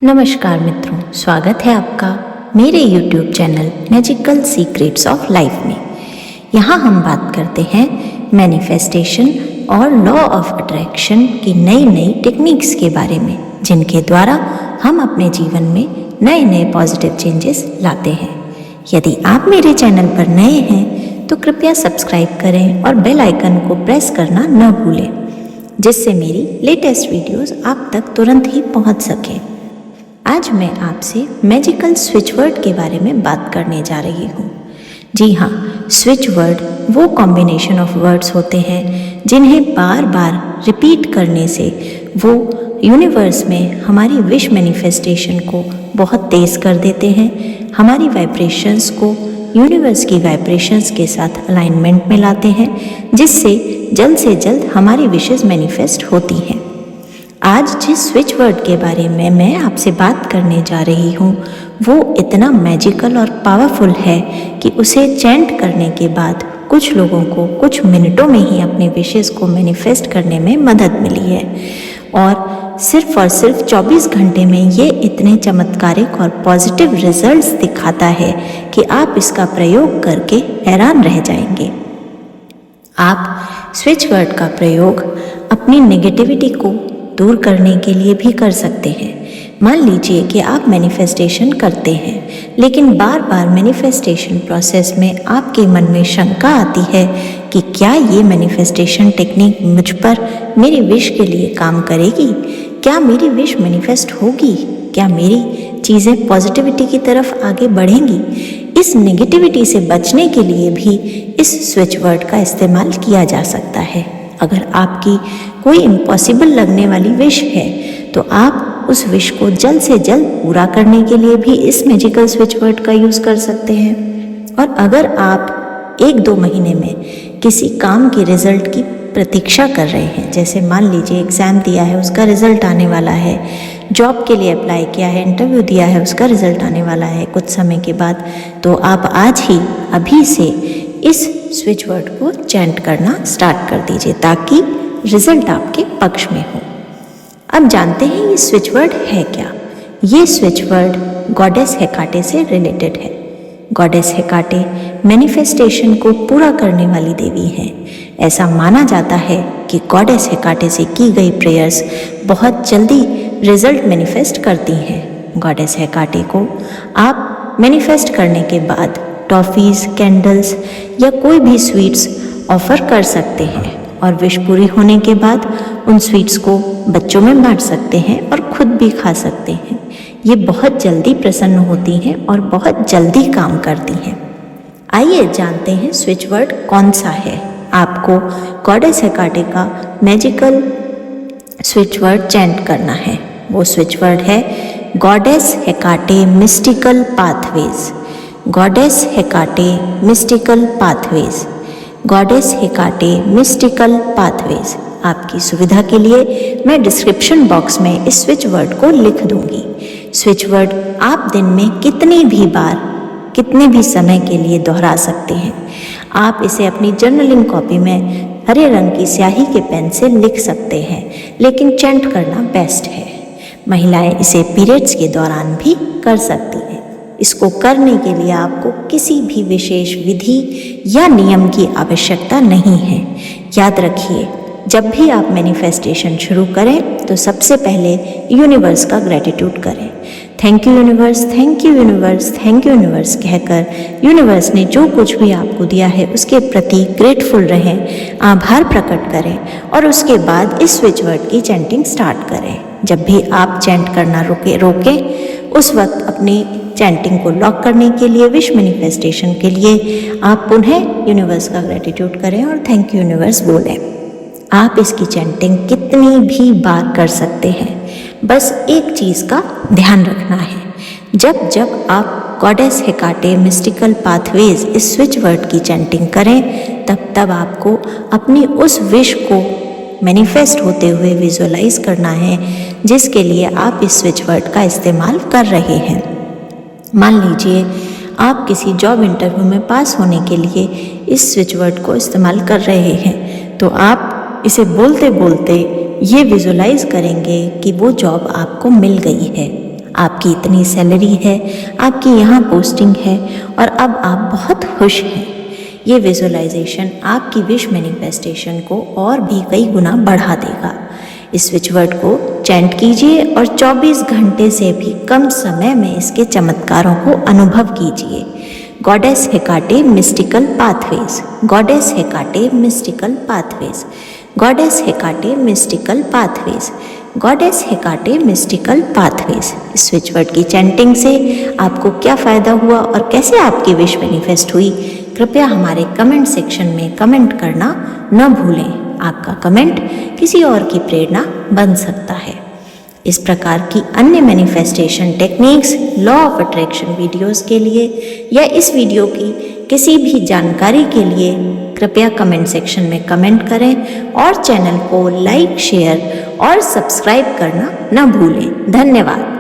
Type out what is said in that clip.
नमस्कार मित्रों, स्वागत है आपका मेरे YouTube channel magical secrets of life में। यहाँ हम बात करते हैं मैनिफेस्टेशन और लॉ ऑफ अट्रैक्शन की नई नई टेक्निक्स के बारे में, जिनके द्वारा हम अपने जीवन में नए नए पॉजिटिव चेंजेस लाते हैं। यदि आप मेरे चैनल पर नए हैं तो कृपया सब्सक्राइब करें और बेल आइकन को प्रेस करना न भूलें, जिससे मेरी लेटेस्ट वीडियोस आप तक तुरंत ही पहुँच सकें। आज मैं आपसे मैजिकल स्विच वर्ड के बारे में बात करने जा रही हूँ। जी हाँ, स्विच वर्ड वो कॉम्बिनेशन ऑफ वर्ड्स होते हैं जिन्हें बार बार रिपीट करने से वो यूनिवर्स में हमारी विश मैनिफेस्टेशन को बहुत तेज़ कर देते हैं, हमारी वाइब्रेशंस को यूनिवर्स की वाइब्रेशंस के साथ अलाइनमेंट में लाते हैं, जिससे जल्द से जल्द हमारी विशेज़ मैनिफेस्ट होती हैं। आज जिस स्विच वर्ड के बारे में मैं आपसे बात करने जा रही हूँ वो इतना मैजिकल और पावरफुल है कि उसे चैंट करने के बाद कुछ लोगों को कुछ मिनटों में ही अपने विशेस को मैनिफेस्ट करने में मदद मिली है, और सिर्फ 24 घंटे में ये इतने चमत्कारिक और पॉजिटिव रिजल्ट्स दिखाता है कि आप इसका प्रयोग करके हैरान रह जाएंगे। आप स्विच वर्ड का प्रयोग अपनी नेगेटिविटी को दूर करने के लिए भी कर सकते हैं। मान लीजिए कि आप मैनिफेस्टेशन करते हैं, लेकिन बार बार मैनिफेस्टेशन प्रोसेस में आपके मन में शंका आती है कि क्या ये मैनिफेस्टेशन टेक्निक मुझ पर मेरी विश के लिए काम करेगी, क्या मेरी विश मैनिफेस्ट होगी, क्या मेरी चीज़ें पॉजिटिविटी की तरफ आगे बढ़ेंगी। इस नेगेटिविटी से बचने के लिए भी इस स्विच वर्ड का इस्तेमाल किया जा सकता है। अगर आपकी कोई इम्पॉसिबल लगने वाली विश है तो आप उस विश को जल्द से जल्द पूरा करने के लिए भी इस मैजिकल स्विच वर्ड का यूज़ कर सकते हैं। और अगर आप 1-2 महीने में किसी काम के रिजल्ट की प्रतीक्षा कर रहे हैं, जैसे मान लीजिए एग्ज़ाम दिया है, उसका रिजल्ट आने वाला है, जॉब के लिए अप्लाई किया है, इंटरव्यू दिया है, उसका रिजल्ट आने वाला है कुछ समय के बाद, तो आप आज ही अभी से इस स्विच वर्ड को चैंट करना स्टार्ट कर दीजिए ताकि रिजल्ट आपके पक्ष में हो। अब जानते हैं ये स्विच वर्ड है क्या। ये स्विच वर्ड गॉडेस हेकाटे से रिलेटेड है। गॉडेस हेकाटे मैनिफेस्टेशन को पूरा करने वाली देवी हैं। ऐसा माना जाता है कि गॉडेस हेकाटे से की गई प्रेयर्स बहुत जल्दी रिजल्ट मैनिफेस्ट करती हैं। गॉडेस हेकाटे को आप मैनिफेस्ट करने के बाद टॉफ़ीज़, कैंडल्स या कोई भी स्वीट्स ऑफ़र कर सकते हैं, और विश पूरी होने के बाद उन स्वीट्स को बच्चों में बांट सकते हैं और खुद भी खा सकते हैं। ये बहुत जल्दी प्रसन्न होती हैं और बहुत जल्दी काम करती हैं। आइए जानते हैं स्विच वर्ड कौन सा है। आपको गॉडेस हेकाटे का मैजिकल स्विच वर्ड चैंट करना है। वो स्विच वर्ड है goddess Hecate mystical pathways. Goddess Hecate mystical pathways. Goddess Hecate mystical pathways. आपकी सुविधा के लिए मैं डिस्क्रिप्शन बॉक्स में इस स्विच वर्ड को लिख दूंगी। स्विच वर्ड आप दिन में कितनी भी बार, कितने भी समय के लिए दोहरा सकते हैं। आप इसे अपनी जर्नलिंग कॉपी में हरे रंग की स्याही के पेन से लिख सकते हैं, लेकिन चैंट करना बेस्ट है। महिलाएं इसे पीरियड्स के दौरान भी कर सकती हैं। इसको करने के लिए आपको किसी भी विशेष विधि या नियम की आवश्यकता नहीं है। याद रखिए, जब भी आप मैनिफेस्टेशन शुरू करें तो सबसे पहले यूनिवर्स का ग्रेटिट्यूड करें। Thank you universe, thank you universe, thank you universe कहकर यूनिवर्स ने जो कुछ भी आपको दिया है उसके प्रति ग्रेटफुल रहें, आभार प्रकट करें, और उसके बाद इस स्विच वर्ड की चैंटिंग स्टार्ट करें। जब भी आप चैंट करना रोकें उस वक्त अपनी चैंटिंग को लॉक करने के लिए, विश मैनिफेस्टेशन के लिए आप पुनः यूनिवर्स का ग्रेटिट्यूड करें और थैंक यू यूनिवर्स बोलें। आप इसकी चैंटिंग कितनी भी बार कर सकते हैं। बस एक चीज़ का ध्यान रखना है, जब जब आप गॉडेस हेकाटे मिस्टिकल पाथवेज इस स्विच वर्ड की चैंटिंग करें तब तब आपको अपनी उस विश को मैनिफेस्ट होते हुए विजुअलाइज करना है जिसके लिए आप इस स्विच वर्ड का इस्तेमाल कर रहे हैं। मान लीजिए आप किसी जॉब इंटरव्यू में पास होने के लिए इस स्विच वर्ड को इस्तेमाल कर रहे हैं, तो आप इसे बोलते बोलते ये विजुअलाइज करेंगे कि वो जॉब आपको मिल गई है। आपकी इतनी सैलरी है, आपकी यहाँ पोस्टिंग है और अब आप बहुत खुश हैं। ये विजुअलाइजेशन आपकी विश मैनिफेस्टेशन को और भी कई गुना बढ़ा देगा। इस विच वर्ड को चैंट कीजिए और 24 घंटे से भी कम समय में इसके चमत्कारों को अनुभव कीजिए। Goddess Hecate mystical pathways, goddess Hecate mystical pathways, goddess Hecate mystical pathways, goddess Hecate mystical pathways. इस स्विच वर्ड की चैंटिंग से आपको क्या फ़ायदा हुआ और कैसे आपकी विश मैनिफेस्ट हुई, कृपया हमारे कमेंट सेक्शन में कमेंट करना न भूलें। आपका कमेंट किसी और की प्रेरणा बन सकता है। इस प्रकार की अन्य manifestation techniques, law of attraction videos के लिए या इस वीडियो की किसी भी जानकारी के लिए कृपया कमेंट सेक्शन में कमेंट करें और चैनल को लाइक, शेयर और सब्सक्राइब करना न भूलें। धन्यवाद।